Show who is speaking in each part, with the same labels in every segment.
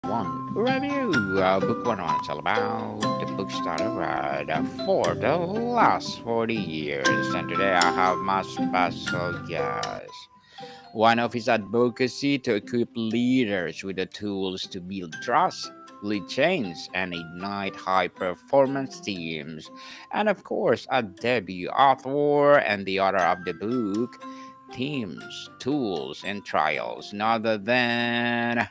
Speaker 1: One Review. Book 101 is all about the books that I read for the last 40 years. And today I have my special guest. One of his advocacy to equip leaders with the tools to build trust, lead change, and ignite high performance teams. And of course, a debut author and the author of the book, Teams, Tools, and Trials, none other than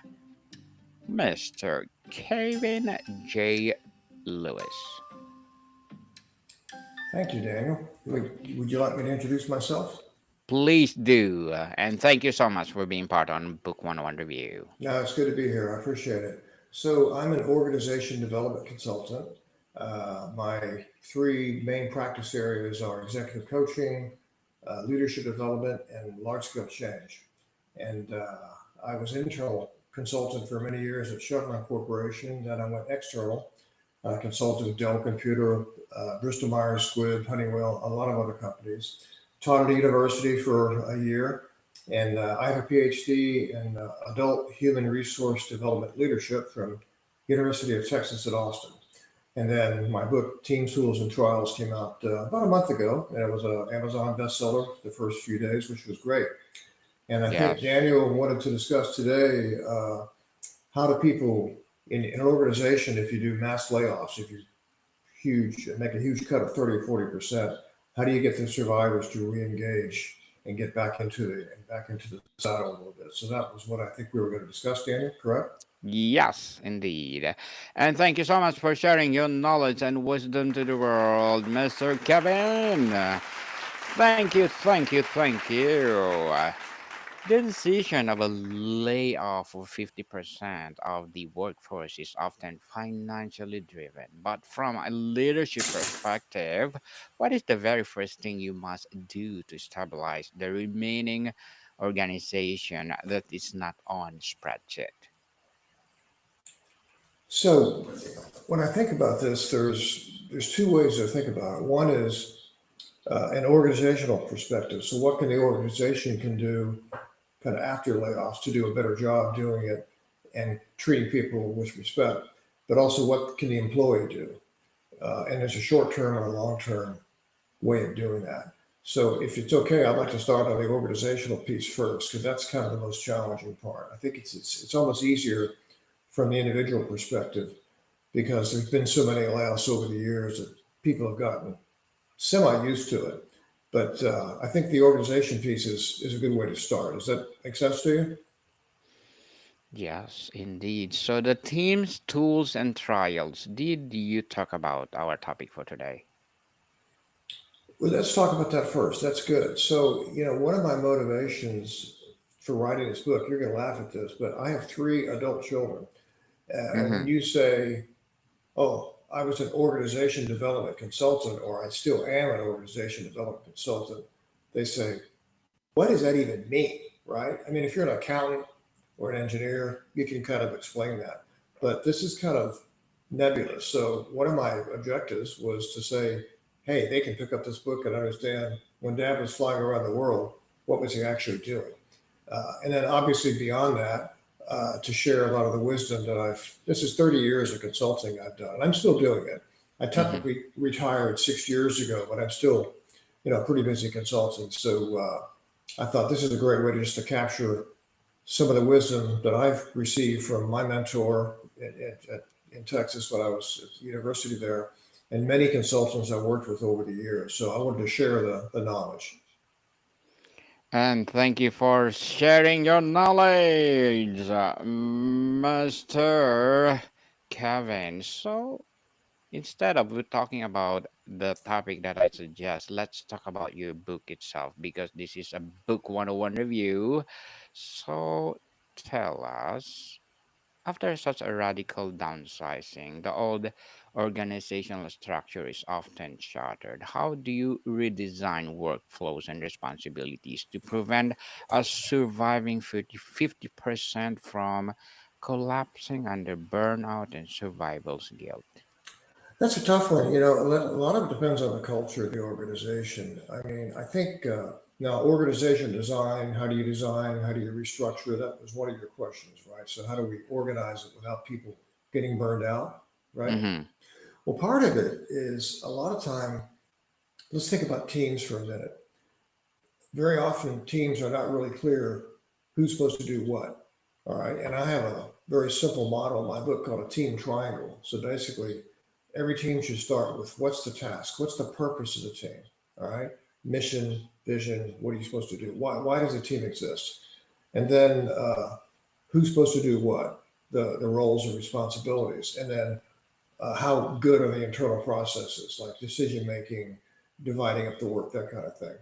Speaker 1: Mr. Kevin J. Lewis.
Speaker 2: Thank you, Daniel. Would you like me to introduce myself?
Speaker 1: Please do. And thank you so much for being part on Book 101 Review.
Speaker 2: No, it's good to be here. I appreciate it. So, I'm an organization development consultant. My three main practice areas are executive coaching, leadership development, and large scale change. And I was internal consultant for many years at Chevron Corporation. Then I went external, consulted with Dell Computer, Bristol Myers Squibb, Honeywell, a lot of other companies. Taught at a university for a year, and I have a PhD in adult human resource development leadership from University of Texas at Austin. And then my book, Team Tools and Trials, came out about a month ago, and it was an Amazon bestseller the first few days, which was great. And I think
Speaker 1: Yes.
Speaker 2: Daniel wanted to discuss today how do people in an organization, if you do mass layoffs, if you make a huge cut of 30 or 40%, how do you get the survivors to re-engage and get back into the saddle a little bit? So that was what I think we were going to discuss, Daniel, correct?
Speaker 1: Yes, indeed. And thank you so much for sharing your knowledge and wisdom to the world, Mr. Kevin. Thank you, thank you, thank you. The decision of a layoff of 50% of the workforce is often financially driven. But from a leadership perspective, what is the very first thing you must do to stabilize the remaining organization that is not on spreadsheet?
Speaker 2: So when I think about this, there's two ways to think about it. One is an organizational perspective. So what can the organization can do kind of after layoffs to do a better job doing it and treating people with respect, but also what can the employee do? And there's a short term and a long term way of doing that. So if it's okay, I'd like to start on the organizational piece first because that's kind of the most challenging part. I think it's almost easier from the individual perspective because there's been so many layoffs over the years that people have gotten semi used to it. But I think the organization piece is a good way to start. Does that make sense to you?
Speaker 1: Yes, indeed. So the teams, tools, and trials. Did you talk about our topic for today?
Speaker 2: Well, let's talk about that first. That's good. So, one of my motivations for writing this book, you're going to laugh at this, but I have three adult children. And when
Speaker 1: Mm-hmm.
Speaker 2: you say, oh, I was an organization development consultant, or I still am an organization development consultant, they say, what does that even mean? Right? I mean, if you're an accountant or an engineer, you can kind of explain that. But this is kind of nebulous. So, one of my objectives was to say, hey, they can pick up this book and understand when dad was flying around the world, what was he actually doing? And then, obviously, beyond that, to share a lot of the wisdom that this is 30 years of consulting I've done, and I'm still doing it. I
Speaker 1: Mm-hmm.
Speaker 2: technically retired 6 years ago, but I'm still, pretty busy consulting. So, I thought this is a great way to just to capture some of the wisdom that I've received from my mentor in Texas when I was at the university there, and many consultants I've worked with over the years. So I wanted to share the knowledge.
Speaker 1: And thank you for sharing your knowledge, Mr. Kevin. So instead of we talking about the topic that I suggest, let's talk about your book itself because this is a book 101 review. So tell us, after such a radical downsizing, the old organizational structure is often shattered. How do you redesign workflows and responsibilities to prevent a surviving 50% from collapsing under burnout and survival's guilt?
Speaker 2: That's a tough one. A lot of it depends on the culture of the organization. I mean, I think. Now, organization design, how do you design? How do you restructure? That was one of your questions, right? So, how do we organize it without people getting burned out, right?
Speaker 1: Mm-hmm.
Speaker 2: Well, part of it is a lot of time, let's think about teams for a minute. Very often, teams are not really clear who's supposed to do what, all right? And I have a very simple model in my book called a team triangle. So, basically, every team should start with what's the task? What's the purpose of the team? All right. Mission, vision, what are you supposed to do? Why does a team exist? And then who's supposed to do what? The roles and responsibilities. And then how good are the internal processes like decision making, dividing up the work, that kind of thing.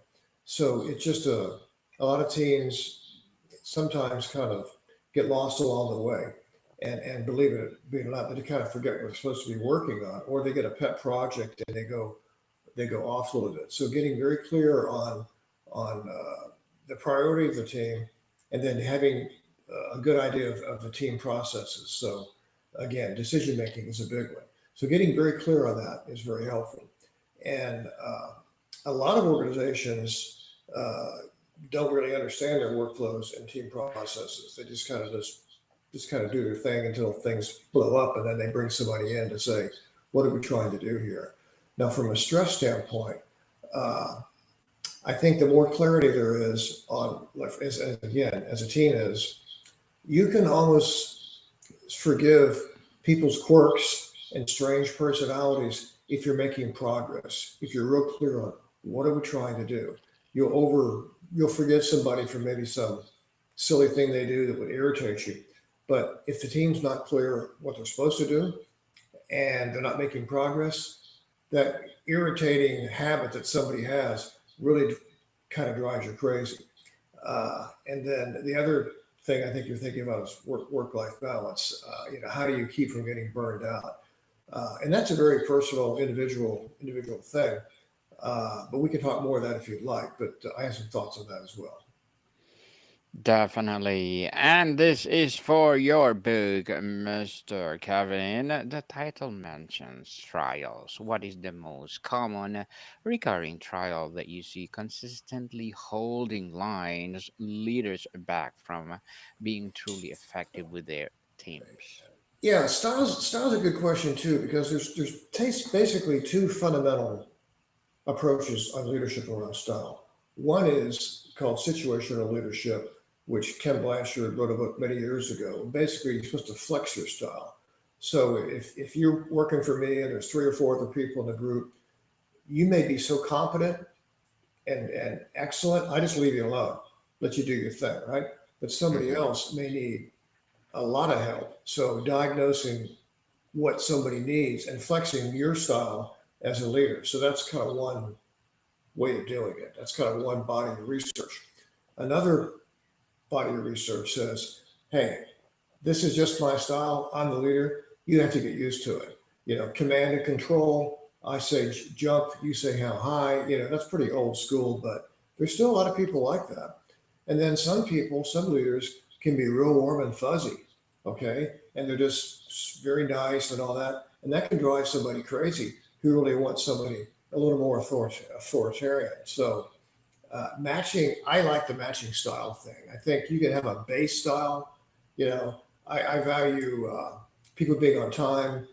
Speaker 2: So it's just a lot of teams sometimes kind of get lost along the way. And believe it being not, they kind of forget what they're supposed to be working on, or they get a pet project and they go off a little bit. So getting very clear on the priority of the team, and then having a good idea of the team processes. So again, decision making is a big one. So getting very clear on that is very helpful. And a lot of organizations don't really understand their workflows and team processes. They just kind of do their thing until things blow up, and then they bring somebody in to say, "What are we trying to do here?" Now, from a stress standpoint, uh, I think the more clarity there is on, like, again, as a team is, you can almost forgive people's quirks and strange personalities if you're making progress. If you're real clear on what are we trying to do, you'll forgive somebody for maybe some silly thing they do that would irritate you. But if the team's not clear what they're supposed to do and they're not making progress, that irritating habit that somebody has really kind of drives you crazy. And then the other thing I think you're thinking about is work life balance. How do you keep from getting burned out? And that's a very personal, individual thing. But we can talk more of that if you'd like. But I have some thoughts on that as well.
Speaker 1: Definitely. And this is for your book, Mr. Kevin. The title mentions trials. What is the most common recurring trial that you see consistently holding lines leaders back from being truly effective with their teams?
Speaker 2: Yeah, style's a good question too because there's basically two fundamental approaches on leadership around style. One is called situational leadership, which Ken Blanchard wrote a book many years ago. Basically, you're supposed to flex your style. So if you're working for me and there's three or four other people in the group, you may be so competent and excellent, I just leave you alone, let you do your thing, right? But somebody
Speaker 1: Mm-hmm.
Speaker 2: else may need a lot of help. So diagnosing what somebody needs and flexing your style as a leader. So that's kind of one way of doing it. That's kind of one body of research. Another body of research says, hey, this is just my style. I'm the leader. You have to get used to it. Command and control. I say jump, you say how high. That's pretty old school, but there's still a lot of people like that. And then some leaders can be real warm and fuzzy, okay? And they're just very nice and all that. And that can drive somebody crazy who really wants somebody a little more authoritarian. So I like the matching style thing. I think you can have a base style. I value people being on time,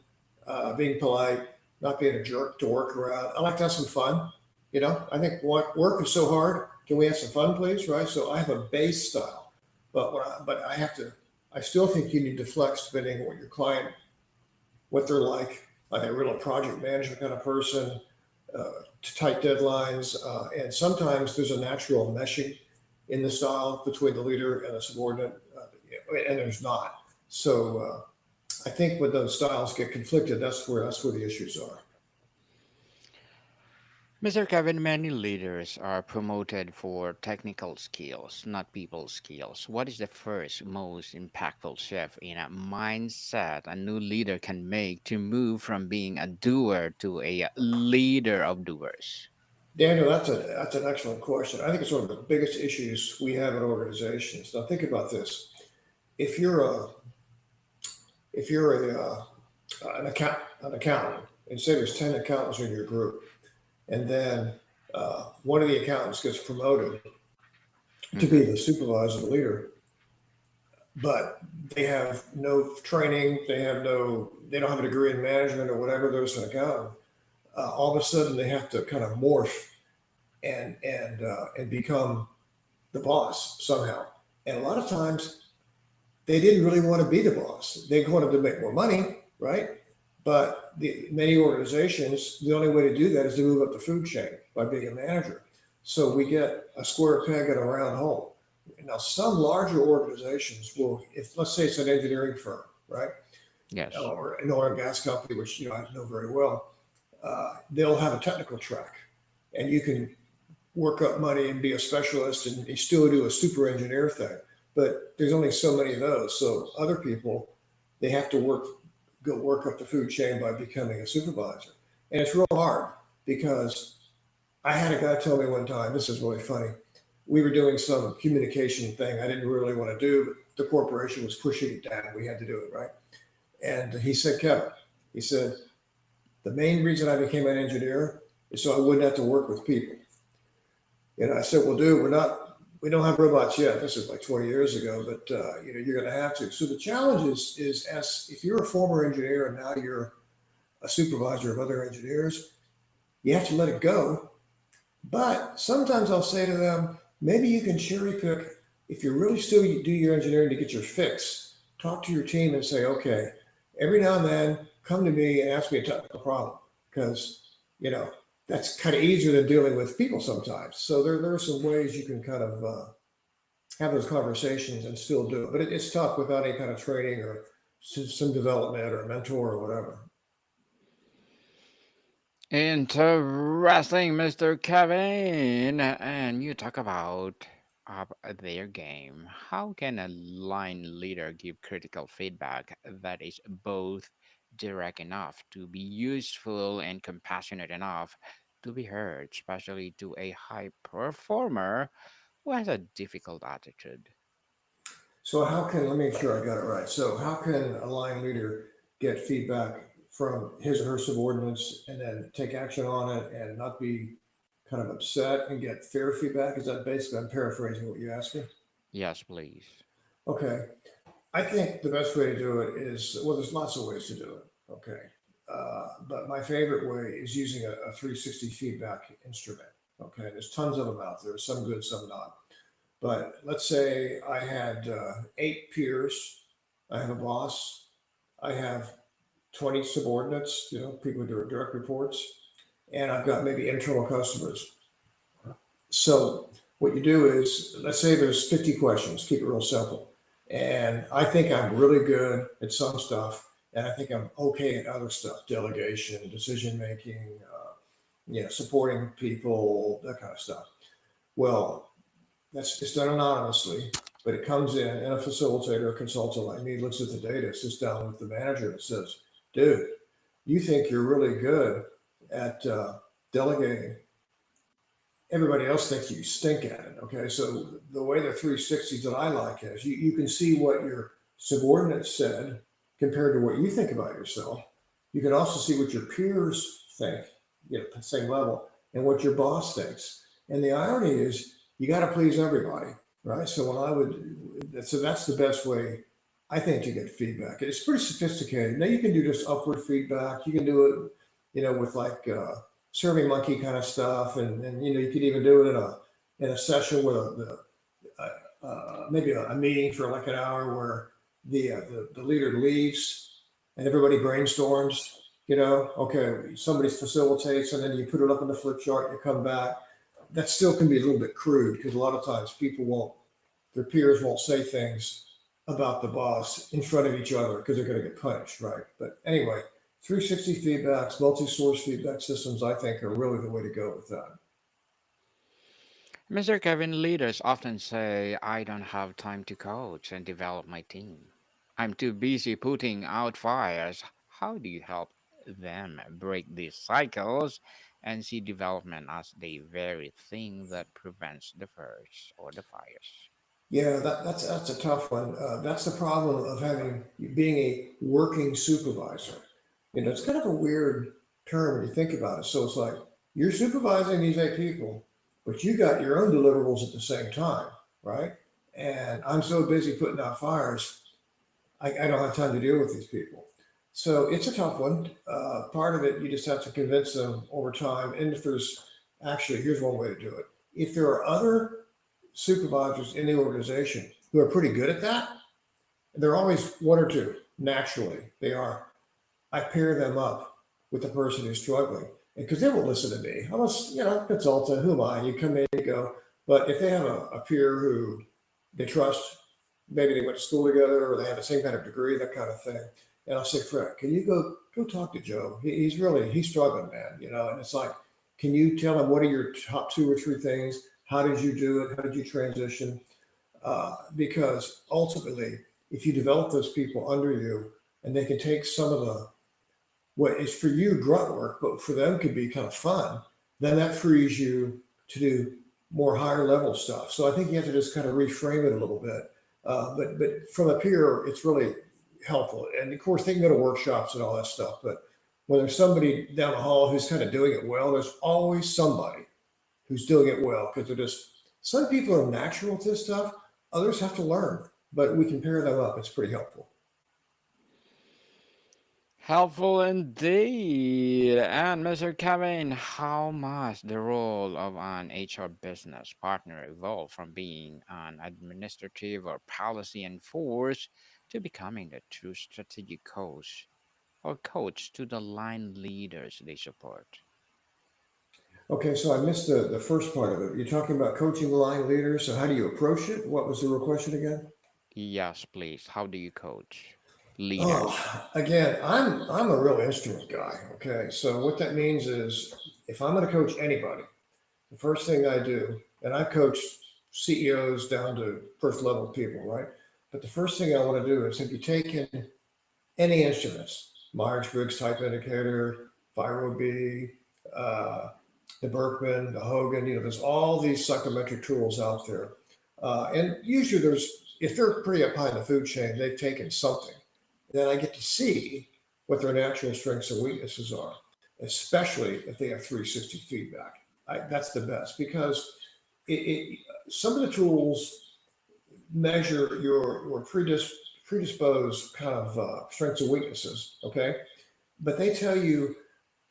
Speaker 2: being polite, not being a jerk to work around. I like to have some fun. I think work is so hard. Can we have some fun, please? Right. So I have a base style, but I have to. I still think you need to flex depending on what your client, what they're like. Like a real project management kind of person, uh, to tight deadlines, and sometimes there's a natural meshing in the style between the leader and the subordinate, and there's not. So I think when those styles get conflicted, that's where the issues are.
Speaker 1: Mr. Kevin, many leaders are promoted for technical skills, not people skills. What is the first most impactful shift in a mindset a new leader can make to move from being a doer to a leader of doers?
Speaker 2: Daniel, that's an excellent question. I think it's one of the biggest issues we have in organizations. Now think about this: if you're a if you're an accountant, and say there's 10 accountants in your group, and then One of the accountants gets promoted to be
Speaker 1: Mm-hmm.
Speaker 2: the supervisor, the leader, but they have no training. They don't have a degree in management or whatever. They're just an accountant. All of a sudden, they have to kind of morph and become the boss somehow. And a lot of times, they didn't really want to be the boss. They wanted to make more money, right? But many organizations, the only way to do that is to move up the food chain by being a manager. So we get a square peg in a round hole. Now, some larger organizations will, if let's say it's an engineering firm, right,
Speaker 1: Yes.
Speaker 2: or an oil and gas company, which I know very well, they'll have a technical track, and you can work up money and be a specialist, and you still do a super engineer thing. But there's only so many of those. So other people, they have to go work up the food chain by becoming a supervisor. And it's real hard because I had a guy tell me one time, this is really funny. We were doing some communication thing I didn't really want to do, but the corporation was pushing it down. We had to do it, right? And he said, Kevin, he said, the main reason I became an engineer is so I wouldn't have to work with people. And I said, well, dude, we don't have robots yet. This is like 20 years ago, but you're going to have to. So the challenge is as if you're a former engineer and now you're a supervisor of other engineers, you have to let it go. But sometimes I'll say to them, maybe you can cherry pick. If you're really still do your engineering to get your fix, talk to your team and say, okay, every now and then come to me and ask me a technical problem because, that's kind of easier than dealing with people sometimes. So there are some ways you can kind of have those conversations and still do it. But it's tough without any kind of training or some development or a mentor or whatever.
Speaker 1: Interesting, Mr. Kevin. And you talk about their game. How can a line leader give critical feedback that is both direct enough to be useful and compassionate enough to be heard, especially to a high performer who has a difficult attitude?
Speaker 2: So let me make sure I got it right. So how can a line leader get feedback from his or her subordinates and then take action on it and not be kind of upset and get fair feedback? Is that basically, I'm paraphrasing what you asked me?
Speaker 1: Yes, please.
Speaker 2: Okay. I think the best way to do it is, well, there's lots of ways to do it. Okay. But my favorite way is using a 360 feedback instrument. Okay. There's tons of them out there, some good, some not. But let's say I had 8 peers, I have a boss, I have 20 subordinates, people who do direct reports, and I've got maybe internal customers. So what you do is, let's say there's 50 questions, keep it real simple. And I think I'm really good at some stuff, and I think I'm okay at other stuff, delegation, decision making, supporting people, that kind of stuff. Well, it's done anonymously, but it comes in, and a facilitator, a consultant like me looks at the data, sits down with the manager and says, dude, you think you're really good at delegating. Everybody else thinks you stink at it. Okay. So the way the 360s that I like is you can see what your subordinates said compared to what you think about yourself. You can also see what your peers think, same level, and what your boss thinks. And the irony is you got to please everybody, right? So so that's the best way I think to get feedback. It's pretty sophisticated. Now you can do just upward feedback. You can do it, with like Survey Monkey kind of stuff, and you could even do it in a session with maybe a meeting for like an hour where the leader leaves and everybody brainstorms. Okay, somebody facilitates, and then you put it up on the flip chart. You come back. That still can be a little bit crude because a lot of times their peers won't say things about the boss in front of each other because they're going to get punished, right? But anyway, 360 feedbacks, multi-source feedback systems, I think, are really the way to go with that.
Speaker 1: Mr. Kevin, leaders often say, I don't have time to coach and develop my team. I'm too busy putting out fires. How do you help them break these cycles and see development as the very thing that prevents the fires or the fires?
Speaker 2: Yeah, that's a tough one. That's the problem of being a working supervisor. It's kind of a weird term when you think about it. So it's like You're supervising these 8 people, but you got your own deliverables at the same time, right? And I'm so busy putting out fires, I don't have time to deal with these people. So it's a tough one. Part of it, you just have to convince them over time. And if there's actually, here's one way to do it. If there are other supervisors in the organization who are pretty good at that, there are always one or two naturally. They are. I pair them up with the person who's struggling, because they won't listen to me. I'm a consultant. Who am I? You come in, you go. But if they have a peer who they trust, maybe they went to school together or they have the same kind of degree, that kind of thing. And I'll say, Fred, can you go talk to Joe? He's struggling, man. And it's like, can you tell him what are your top 2 or 3 things? How did you do it? How did you transition? Because ultimately, if you develop those people under you, and they can take some of the what is for you grunt work, but for them could be kind of fun, then that frees you to do more higher level stuff. So I think you have to just kind of reframe it a little bit. But from a peer, it's really helpful. And of course, they can go to workshops and all that stuff. But when there's somebody down the hall who's kind of doing it well, there's always somebody who's doing it well, because they're just some people are natural to this stuff. Others have to learn, but we can pair them up. It's pretty helpful.
Speaker 1: Helpful indeed. And Mr. Kevin, how must the role of an HR business partner evolve from being an administrative or policy enforcer to becoming the true strategic coach or coach to the line leaders they support?
Speaker 2: Okay, so I missed the first part of it. You're talking about coaching line leaders. So how do you approach it? What was the real question again?
Speaker 1: Yes, please. How do you coach leaders?
Speaker 2: Oh, again, I'm a real instrument guy. Okay, so what that means is if I'm going to coach anybody, the first thing I do, and I've coached CEOs down to first level people, right? But the first thing I want to do is if you take in any instruments, Myers-Briggs type indicator, Firo-B, uh, the Berkman, the Hogan, there's all these psychometric tools out there. And usually if they're pretty up high in the food chain, they've taken something. Then I get to see what their natural strengths and weaknesses are, especially if they have 360 feedback. That's the best, because some of the tools measure your predisposed kind of strengths and weaknesses, okay? But they tell you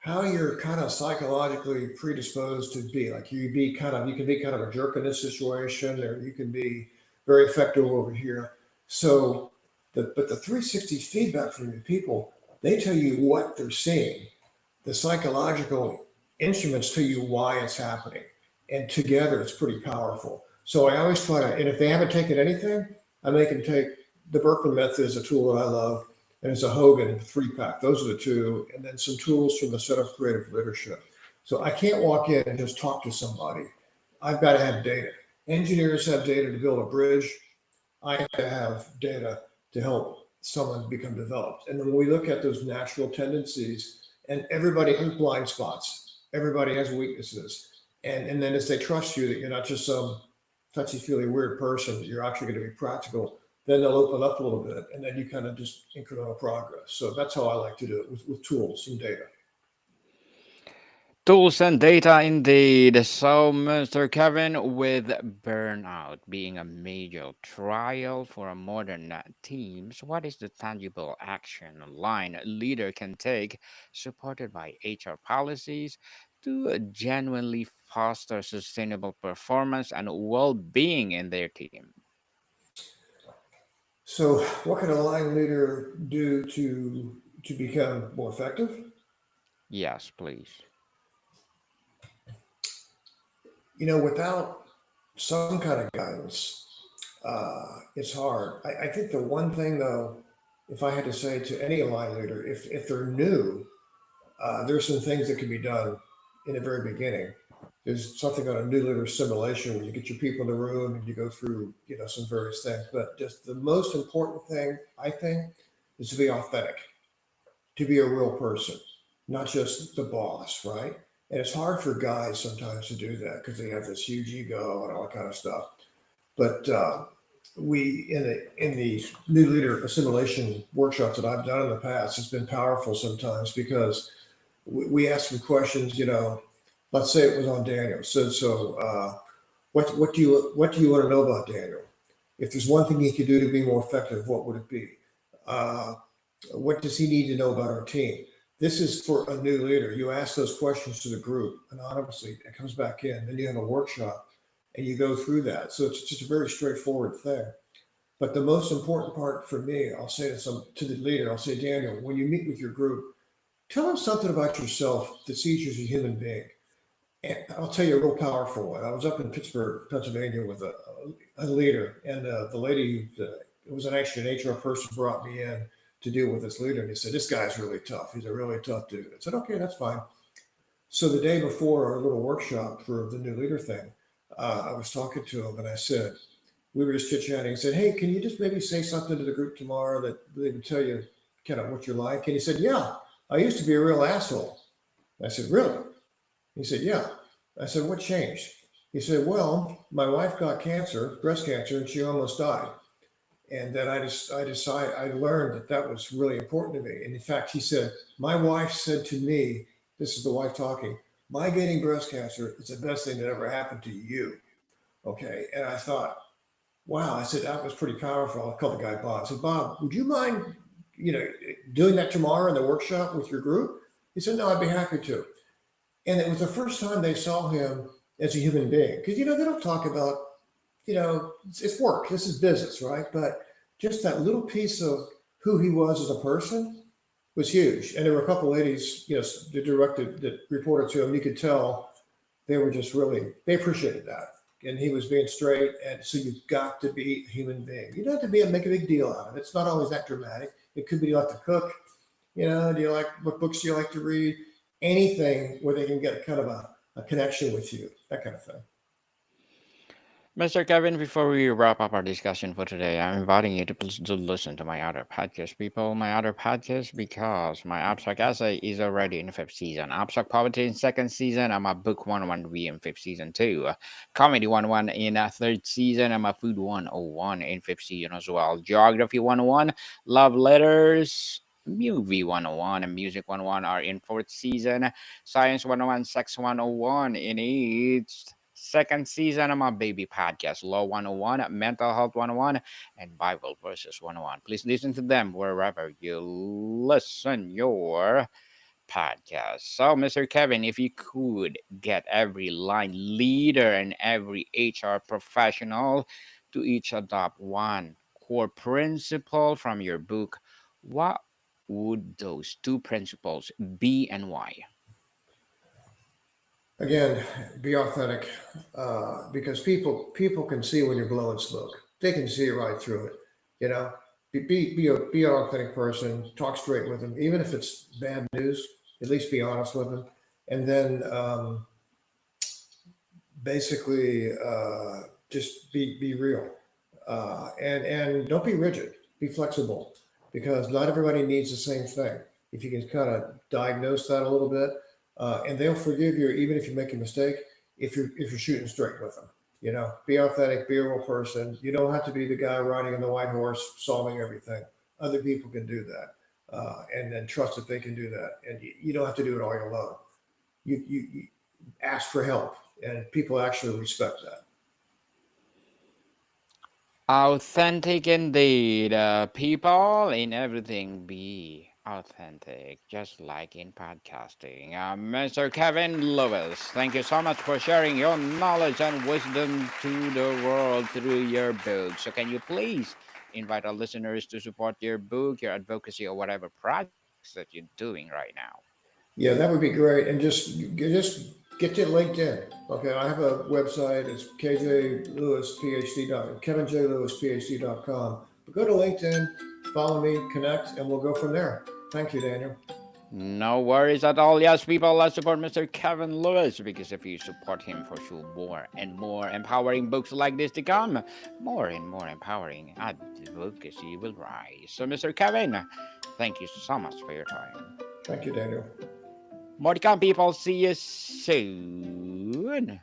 Speaker 2: how you're kind of psychologically predisposed to be. Like you can be kind of a jerk in this situation, or you can be very effective over here. So, but the 360 feedback from your people, they tell you what they're seeing. The psychological instruments tell you why it's happening, and together it's pretty powerful. So I always try to, and if they haven't taken anything, I make them take the Berkman method is a tool that I love, and it's a Hogan 3-pack. Those are the two, and then some tools from the set of creative leadership. So I can't walk in and just talk to somebody. I've got to have data. Engineers have data to build a bridge. I have to have data to help someone become developed. And then when we look at those natural tendencies, and everybody has blind spots, everybody has weaknesses. And then as they trust you that you're not just some touchy-feely weird person, that you're actually going to be practical, then they'll open up a little bit, and then you kind of just incremental progress. So that's how I like to do it with tools and data.
Speaker 1: Tools and data indeed. So, Mr. Kevin, with burnout being a major trial for a modern teams, what is the tangible action a line leader can take, supported by HR policies, to genuinely foster sustainable performance and well-being in their team?
Speaker 2: So what can a line leader do to become more effective?
Speaker 1: Yes, please.
Speaker 2: Without some kind of guidance, it's hard. I think the one thing though, if I had to say to any line leader, if they're new, there's some things that can be done in the very beginning. There's something on a new leader simulation where you get your people in the room and you go through, some various things. But just the most important thing, I think, is to be authentic, to be a real person, not just the boss, right? And it's hard for guys sometimes to do that because they have this huge ego and all that kind of stuff. But we in the new leader assimilation workshops that I've done in the past, it's been powerful sometimes because we ask them questions. let's say it was on Daniel. What do you want to know about Daniel? If there's one thing he could do to be more effective, what would it be? Uh, what does he need to know about our team? This is for a new leader. You ask those questions to the group anonymously. It comes back in. Then you have a workshop and you go through that. So it's just a very straightforward thing. But the most important part for me, I'll say to the leader, I'll say, Daniel, when you meet with your group, tell them something about yourself that sees you as a human being. And I'll tell you a real powerful one. I was up in Pittsburgh, Pennsylvania with a leader, and the lady, it was actually an HR person, brought me in to deal with this leader. And he said, this guy's really tough. He's a really tough dude. I said, okay, that's fine. So the day before our little workshop for the new leader thing, I was talking to him and I said, we were just chit-chatting. He said, hey, can you just maybe say something to the group tomorrow that they would tell you kind of what you're like? And he said, yeah, I used to be a real asshole. I said, really? He said, yeah. I said, what changed? He said, well, my wife got cancer, breast cancer, and she almost died. And then I learned that was really important to me. And in fact, he said, my wife said to me, this is the wife talking, my getting breast cancer is the best thing that ever happened to you. Okay. And I thought, wow, I said, that was pretty powerful. I called the guy Bob. I said, Bob, would you mind, doing that tomorrow in the workshop with your group? He said, no, I'd be happy to. And it was the first time they saw him as a human being. Because, they don't talk about, it's work. This is business, right? But just that little piece of who he was as a person was huge. And there were a couple ladies, that reported to him. You could tell they were just they appreciated that. And he was being straight. And so you've got to be a human being. You don't have to make a big deal out of it. It's not always that dramatic. It could be you like to cook. What books do you like to read? Anything where they can get kind of a connection with you, that kind of thing.
Speaker 1: Mr. Kevin, before we wrap up our discussion for today, I'm inviting you to listen to my other podcast, people. My other podcast, because my Abstract Essay is already in 5th season. Abstract Poverty in 2nd season. I'm a Book 101 in 5th season too. Comedy 101 in 3rd season. I'm a Food 101 in 5th season as well. Geography 101. Love Letters. Movie 101 and Music 101 are in 4th season. Science 101, Sex 101 in each 2nd season. I'm a baby podcast. Law 101, Mental Health 101, and Bible Verses 101. Please listen to them wherever you listen your podcast. So, Mr. Kevin, if you could get every line leader and every HR professional to each adopt one core principle from your book, what would those 2 principles be and why?
Speaker 2: Again, be authentic, because people can see when you're blowing smoke. They can see right through it. Be an authentic person. Talk straight with them, even if it's bad news. At least be honest with them, and then basically just be real, and don't be rigid. Be flexible, because not everybody needs the same thing. If you can kind of diagnose that a little bit, and they'll forgive you even if you make a mistake. If you're shooting straight with them, be authentic, be a real person. You don't have to be the guy riding on the white horse solving everything. Other people can do that, and then trust that they can do that, and you don't have to do it all alone. You ask for help, and people actually respect that.
Speaker 1: Authentic indeed. People in everything be authentic, just like in podcasting. Mr. Kevin Lewis, thank you so much for sharing your knowledge and wisdom to the world through your book. So, can you please invite our listeners to support your book, your advocacy, or whatever projects that you're doing right now?
Speaker 2: Yeah, that would be great. And just get to LinkedIn. Okay, I have a website. It's KevinJLewisPhD.com. But go to LinkedIn, follow me, connect, and we'll go from there. Thank you, Daniel.
Speaker 1: No worries at all. Yes, people, let's support Mr. Kevin Lewis, because if you support him, for sure, more and more empowering books like this to come, more and more empowering advocacy will rise. So, Mr. Kevin, thank you so much for your time.
Speaker 2: Thank you, Daniel.
Speaker 1: More to come, people. See you soon.